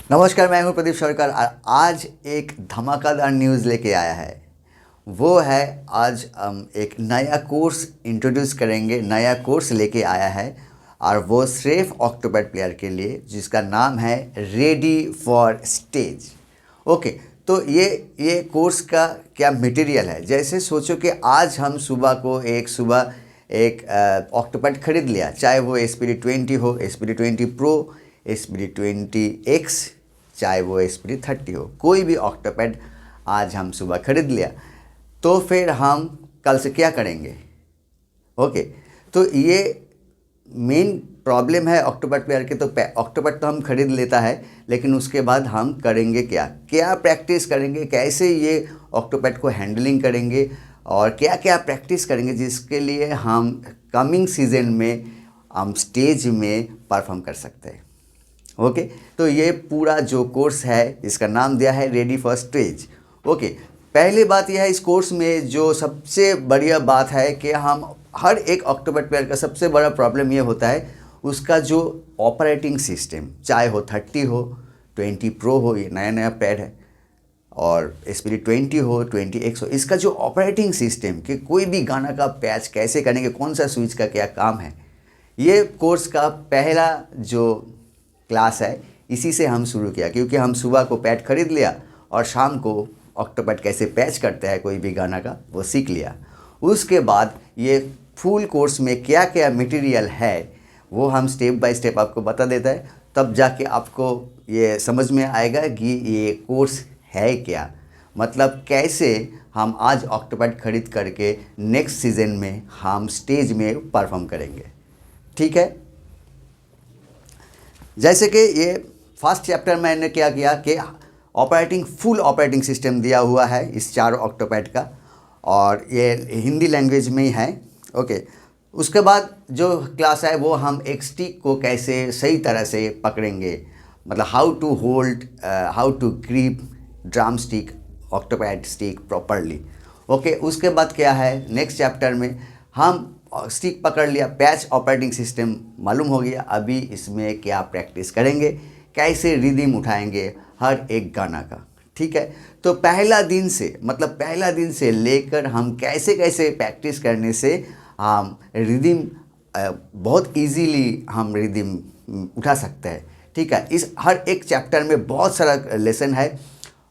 नमस्कार, मैं हूं प्रदीप सरकार। आज एक धमाकेदार न्यूज़ लेके आया है। वो है, आज हम एक नया कोर्स इंट्रोड्यूस करेंगे, नया कोर्स लेके आया है और वो सिर्फ ऑक्टोपैड प्लेयर के लिए, जिसका नाम है रेडी फॉर स्टेज। ओके, तो ये कोर्स का क्या मटेरियल है। जैसे सोचो कि आज हम सुबह एक ऑक्टोपैड खरीद लिया, चाहे वो SPD20 हो, SPD20 प्रो, SPD20X, चाहे वो SPD30 हो, कोई भी ऑक्टोपैड आज हम सुबह खरीद लिया, तो फिर हम कल से क्या करेंगे। ओके, तो ये मेन प्रॉब्लम है ऑक्टोपैड प्लेयर के। तो ऑक्टोपैड तो हम खरीद लेता है, लेकिन उसके बाद हम करेंगे क्या क्या प्रैक्टिस करेंगे, कैसे ये ऑक्टोपैड को हैंडलिंग करेंगे और क्या क्या प्रैक्टिस करेंगे, जिसके लिए हम कमिंग सीजन में हम स्टेज में परफॉर्म कर सकते हैं। ओके, तो ये पूरा जो कोर्स है, इसका नाम दिया है रेडी फॉर स्टेज। ओके, पहली बात यह है, इस कोर्स में जो सबसे बढ़िया बात है कि हम हर एक ऑक्टोपैड प्लेयर का सबसे बड़ा प्रॉब्लम ये होता है उसका जो ऑपरेटिंग सिस्टम, चाहे हो 30 हो, 20 प्रो हो, ये नया नया पैड है, और SPD20 हो, 20X हो, इसका जो ऑपरेटिंग सिस्टम कि कोई भी गाना का पैच कैसे करेंगे, कौन सा स्विच का क्या काम है, ये कोर्स का पहला जो क्लास है, इसी से हम शुरू किया। क्योंकि हम सुबह को पैड खरीद लिया और शाम को ऑक्टोपैड कैसे पैच करते हैं कोई भी गाना का, वो सीख लिया। उसके बाद ये फुल कोर्स में क्या क्या मटेरियल है वो हम स्टेप बाय स्टेप आपको बता देता है, तब जाके आपको ये समझ में आएगा कि ये कोर्स है क्या, मतलब कैसे हम आज ऑक्टोपैड खरीद करके नेक्स्ट सीजन में हम स्टेज में परफॉर्म करेंगे। ठीक है, जैसे कि ये फर्स्ट चैप्टर मैंने क्या किया कि फुल ऑपरेटिंग सिस्टम दिया हुआ है इस 4 ऑक्टोपैड का, और ये हिंदी लैंग्वेज में ही है। ओके, उसके बाद जो क्लास है वो हम एक स्टिक को कैसे सही तरह से पकड़ेंगे, मतलब how to grip drum stick, octopad stick properly. Okay, उसके बाद क्या है, नेक्स्ट चैप्टर में हम स्टिक पकड़ लिया, पैच ऑपरेटिंग सिस्टम मालूम हो गया, अभी इसमें क्या प्रैक्टिस करेंगे, कैसे रिदम उठाएंगे हर एक गाना का। ठीक है, तो पहला दिन से लेकर हम कैसे कैसे प्रैक्टिस करने से हम रिदम बहुत इजीली हम रिदम उठा सकते हैं। ठीक है, इस हर एक चैप्टर में बहुत सारा लेसन है,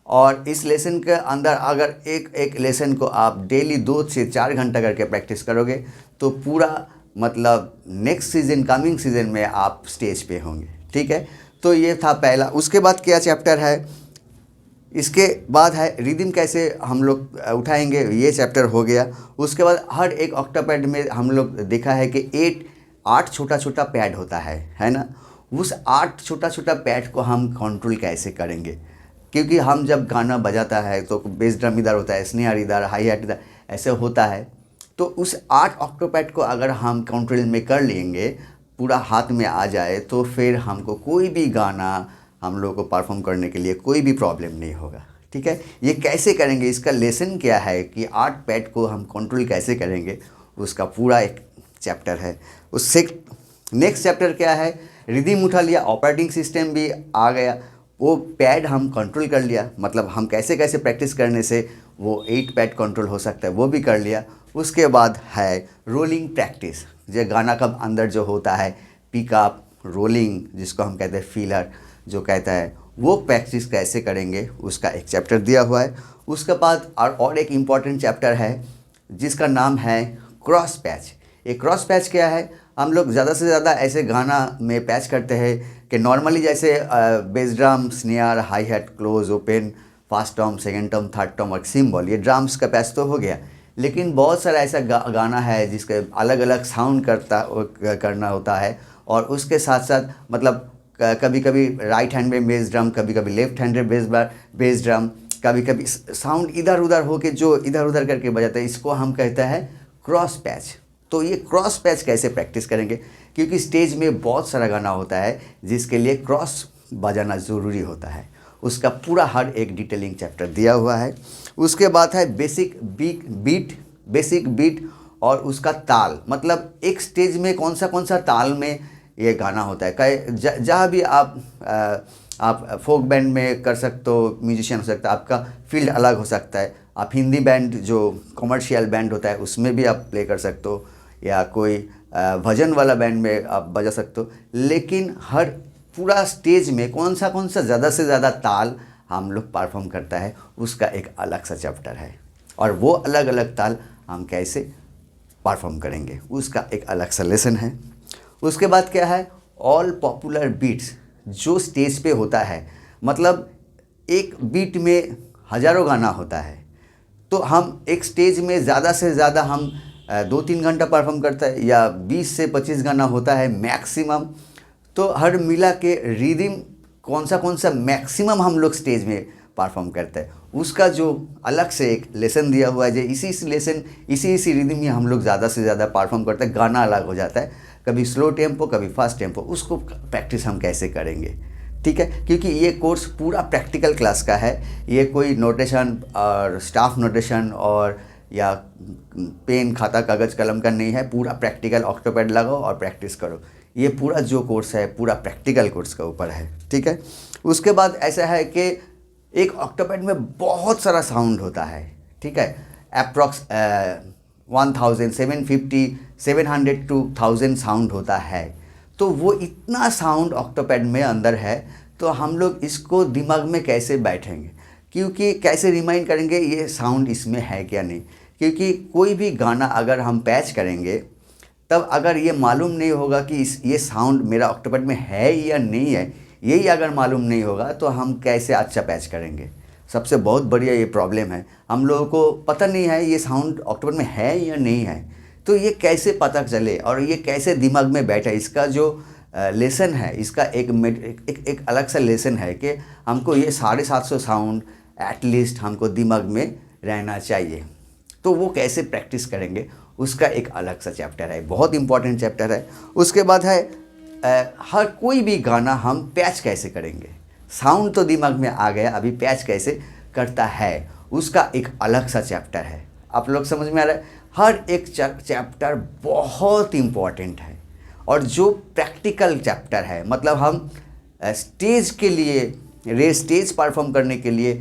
और इस लेसन के अंदर अगर एक लेसन को आप डेली 2 से 4 घंटा करके प्रैक्टिस करोगे तो पूरा मतलब नेक्स्ट सीजन, कमिंग सीजन में आप स्टेज पे होंगे। ठीक है, तो ये था पहला। उसके बाद क्या चैप्टर है, इसके बाद है रिदम कैसे हम लोग उठाएंगे, ये चैप्टर हो गया। उसके बाद हर एक ऑक्टोपैड में हम लोग देखा है कि 8 छोटा छोटा पैड होता है ना। उस 8 छोटा छोटा पैड को हम कंट्रोल कैसे करेंगे, क्योंकि हम जब गाना बजाता है तो बेस ड्रम इधर होता है, स्नेयर इधर, हाई हैट इधर, ऐसे होता है। तो उस 8 ऑक्टोपैड को अगर हम कंट्रोल में कर लेंगे, पूरा हाथ में आ जाए, तो फिर हमको कोई भी गाना हम लोग को परफॉर्म करने के लिए कोई भी प्रॉब्लम नहीं होगा। ठीक है, ये कैसे करेंगे, इसका लेसन क्या है कि 8 पैड को हम कंट्रोल कैसे करेंगे, उसका पूरा एक चैप्टर है। उससे नेक्स्ट चैप्टर क्या है, रिदम उठा लिया, ऑपरेटिंग सिस्टम भी आ गया, वो पैड हम कंट्रोल कर लिया, मतलब हम कैसे कैसे प्रैक्टिस करने से वो 8 पैड कंट्रोल हो सकता है, वो भी कर लिया। उसके बाद है रोलिंग प्रैक्टिस, जो गाना का अंदर जो होता है पिकअप, रोलिंग, जिसको हम कहते हैं फीलर जो कहता है, वो प्रैक्टिस कैसे करेंगे, उसका एक चैप्टर दिया हुआ है। उसके बाद और एक इम्पॉर्टेंट चैप्टर है जिसका नाम है क्रॉस पैच। ये क्रॉस पैच क्या है, हम लोग ज़्यादा से ज़्यादा ऐसे गाना में पैच करते हैं कि नॉर्मली जैसे base drum, snare, hi hat, close, open, first term, second term, third term और सिंबल, ये ड्रम्स का पैच तो हो गया। लेकिन बहुत सारा ऐसा गाना है जिसके अलग अलग साउंड करना होता है, और उसके साथ साथ मतलब कभी कभी राइट हैंड में बेस ड्रम, कभी कभी लेफ्ट हैंड में बेस ड्रम, कभी कभी साउंड इधर उधर होके जो इधर उधर करके बजाता है, इसको हम कहते हैं क्रॉस पैच। तो ये क्रॉस पैच कैसे प्रैक्टिस करेंगे, क्योंकि स्टेज में बहुत सारा गाना होता है जिसके लिए क्रॉस बजाना ज़रूरी होता है, उसका पूरा हर एक डिटेलिंग चैप्टर दिया हुआ है। उसके बाद है बेसिक बीट और उसका ताल, मतलब एक स्टेज में कौन सा ताल में ये गाना होता है। जहाँ भी आप फोक बैंड में कर सकते हो, म्यूजिशियन हो सकता है, आपका फील्ड अलग हो सकता है। आप हिंदी बैंड जो कमर्शियल बैंड होता है उसमें भी आप प्ले कर सकते हो, या कोई भजन वाला बैंड में आप बजा सकते हो। लेकिन हर पूरा स्टेज में कौन सा ज़्यादा से ज़्यादा ताल हम लोग परफॉर्म करता है, उसका एक अलग सा चैप्टर है। और वो अलग अलग ताल हम कैसे परफॉर्म करेंगे, उसका एक अलग सा लेसन है। उसके बाद क्या है, ऑल पॉपुलर बीट्स जो स्टेज पे होता है, मतलब एक बीट में हज़ारों गाना होता है, तो हम एक स्टेज में ज़्यादा से ज़्यादा हम 2-3 घंटा परफॉर्म करता है, या 20 से 25 गाना होता है मैक्सिमम। तो हर मिला के रिदम कौन सा मैक्सिमम हम लोग स्टेज में परफॉर्म करते हैं, उसका जो अलग से एक लेसन दिया हुआ है, जो इसी रिदम में हम लोग ज़्यादा से ज़्यादा परफॉर्म करते हैं। गाना अलग हो जाता है, कभी स्लो टेम्पो कभी फास्ट टेम्पो, उसको प्रैक्टिस हम कैसे करेंगे, ठीक है। क्योंकि ये कोर्स पूरा प्रैक्टिकल क्लास का है, ये कोई नोटेशन और स्टाफ नोटेशन और या पेन खाता कागज़ कलम का नहीं है, पूरा प्रैक्टिकल। ऑक्टोपैड लगाओ और प्रैक्टिस करो। ये पूरा जो कोर्स है पूरा प्रैक्टिकल कोर्स के ऊपर है, ठीक है। उसके बाद ऐसा है कि एक ऑक्टोपैड में बहुत सारा साउंड होता है, ठीक है। अप्रॉक्स 700 to 1000 साउंड होता है। तो वो इतना साउंड ऑक्टोपैड में अंदर है, तो हम लोग इसको दिमाग में कैसे बैठेंगे, क्योंकि कैसे रिमाइंड करेंगे ये साउंड इसमें है क्या नहीं। क्योंकि कोई भी गाना अगर हम पैच करेंगे, तब अगर ये मालूम नहीं होगा कि ये साउंड मेरा ऑक्टोपैड में है या नहीं है, यही अगर मालूम नहीं होगा तो हम कैसे अच्छा पैच करेंगे। सबसे बहुत बढ़िया ये प्रॉब्लम है, हम लोगों को पता नहीं है ये साउंड ऑक्टोपैड में है या नहीं है। तो ये कैसे पता चले और ये कैसे दिमाग में बैठे, इसका जो लेसन है, इसका एक अलग सा लेसन है कि हमको ये 750 साउंड एटलीस्ट हमको दिमाग में रहना चाहिए। तो वो कैसे प्रैक्टिस करेंगे, उसका एक अलग सा चैप्टर है, बहुत इंपॉर्टेंट चैप्टर है। उसके बाद है हर कोई भी गाना हम पैच कैसे करेंगे। साउंड तो दिमाग में आ गया, अभी पैच कैसे करता है उसका एक अलग सा चैप्टर है। आप लोग समझ में आ रहा है, हर एक चैप्टर बहुत इम्पॉर्टेंट है। और जो प्रैक्टिकल चैप्टर है, मतलब हम स्टेज के लिए स्टेज परफॉर्म करने के लिए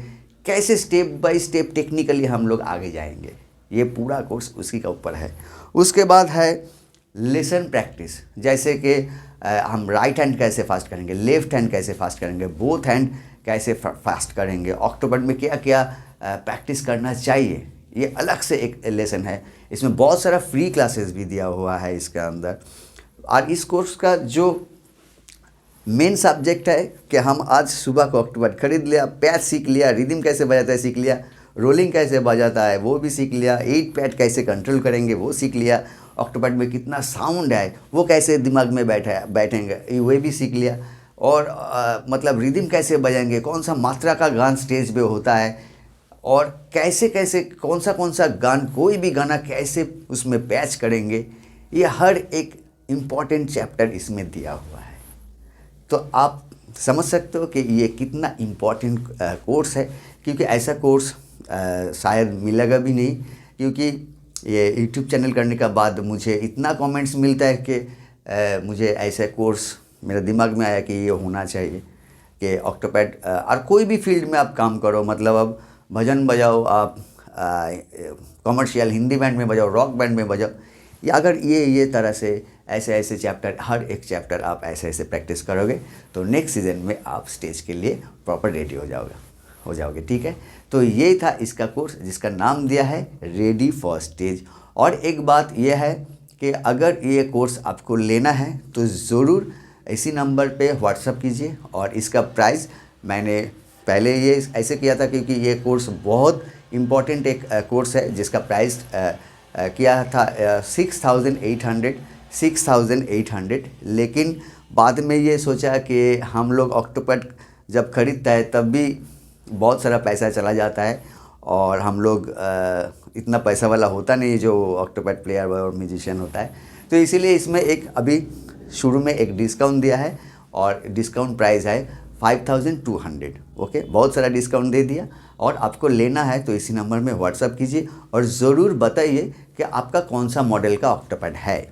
कैसे स्टेप बाय स्टेप टेक्निकली हम लोग आगे जाएंगे, ये पूरा कोर्स उसी के ऊपर है। उसके बाद है लेसन प्रैक्टिस, जैसे कि हम राइट हैंड कैसे फास्ट करेंगे, लेफ्ट हैंड कैसे फास्ट करेंगे, बोथ हैंड कैसे फास्ट करेंगे, ऑक्टोपैड में क्या क्या प्रैक्टिस करना चाहिए, ये अलग से एक लेसन है। इसमें बहुत सारा फ्री क्लासेस भी दिया हुआ है इसके अंदर। और इस कोर्स का जो मेन सब्जेक्ट है कि हम आज सुबह को ऑक्टोपैड खरीद लिया, पैच सीख लिया, रिदम कैसे बजाता है सीख लिया, रोलिंग कैसे बजाता है वो भी सीख लिया, 8 पैड कैसे कंट्रोल करेंगे वो सीख लिया, ऑक्टोपैड में कितना साउंड है वो कैसे दिमाग में बैठेंगे वो भी सीख लिया। और मतलब रिदम कैसे बजाएंगे, कौन सा मात्रा का गान स्टेज पे होता है, और कैसे कैसे कौन सा गान, कोई भी गाना कैसे उसमें पैच करेंगे, ये हर एक इम्पॉर्टेंट चैप्टर इसमें दिया हुआ है। तो आप समझ सकते हो कि ये कितना इम्पॉर्टेंट कोर्स है, क्योंकि ऐसा कोर्स शायद मिलेगा भी नहीं। क्योंकि ये यूट्यूब चैनल करने के बाद मुझे इतना कमेंट्स मिलता है कि मुझे ऐसा कोर्स मेरे दिमाग में आया कि ये होना चाहिए कि ऑक्टोपैड और कोई भी फील्ड में आप काम करो, मतलब अब भजन बजाओ, आप कमर्शियल हिंदी बैंड में बजाओ, रॉक बैंड में बजाओ, या अगर ये तरह से ऐसे चैप्टर, हर एक चैप्टर आप ऐसे प्रैक्टिस करोगे तो नेक्स्ट सीजन में आप स्टेज के लिए प्रॉपर रेडी हो जाओगे, ठीक है। तो ये था इसका कोर्स जिसका नाम दिया है रेडी फॉर स्टेज। और एक बात यह है कि अगर ये कोर्स आपको लेना है तो ज़रूर इसी नंबर पे व्हाट्सअप कीजिए। और इसका प्राइस मैंने पहले ये ऐसे किया था, क्योंकि ये कोर्स बहुत इम्पॉर्टेंट एक कोर्स है जिसका प्राइस किया था 6,800। लेकिन बाद में ये सोचा कि हम लोग ऑक्टोपैड जब खरीदता है तब भी बहुत सारा पैसा चला जाता है, और हम लोग इतना पैसा वाला होता नहीं जो ऑक्टोपैड प्लेयर और म्यूजिशियन होता है। तो इसीलिए इसमें एक अभी शुरू में एक डिस्काउंट दिया है, और डिस्काउंट प्राइस है 5,200। ओके, बहुत सारा डिस्काउंट दे दिया। और आपको लेना है तो इसी नंबर में व्हाट्सअप कीजिए और ज़रूर बताइए कि आपका कौन सा मॉडल का ऑक्टोपैड है,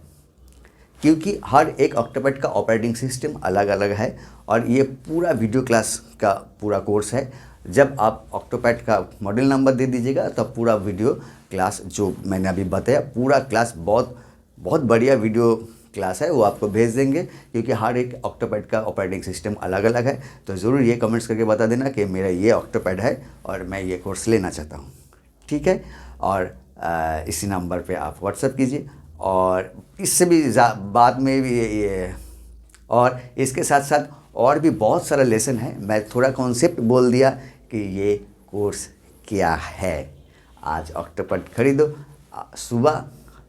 क्योंकि हर एक ऑक्टोपैड का ऑपरेटिंग सिस्टम अलग अलग है और ये पूरा वीडियो क्लास का पूरा कोर्स है। जब आप ऑक्टोपैड का मॉडल नंबर दे दीजिएगा तो पूरा वीडियो क्लास जो मैंने अभी बताया पूरा क्लास बहुत बहुत बढ़िया वीडियो क्लास है वो आपको भेज देंगे, क्योंकि हर एक ऑक्टोपैड का ऑपरेटिंग सिस्टम अलग अलग है। तो ज़रूर ये कमेंट्स करके बता देना कि मेरा ये ऑक्टोपैड है और मैं ये कोर्स लेना चाहता हूँ, ठीक है। और इसी नंबर पे आप व्हाट्सएप कीजिए। और इससे भी बाद में भी ये और इसके साथ साथ और भी बहुत सारा लेसन है। मैं थोड़ा कॉन्सेप्ट बोल दिया कि ये कोर्स क्या है। आज ऑक्टोपैड खरीदो, सुबह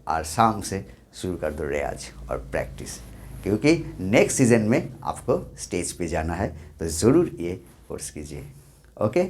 और शाम से शुरू कर दो रियाज और प्रैक्टिस, क्योंकि नेक्स्ट सीज़न में आपको स्टेज पे जाना है। तो ज़रूर ये कोर्स कीजिए। ओके।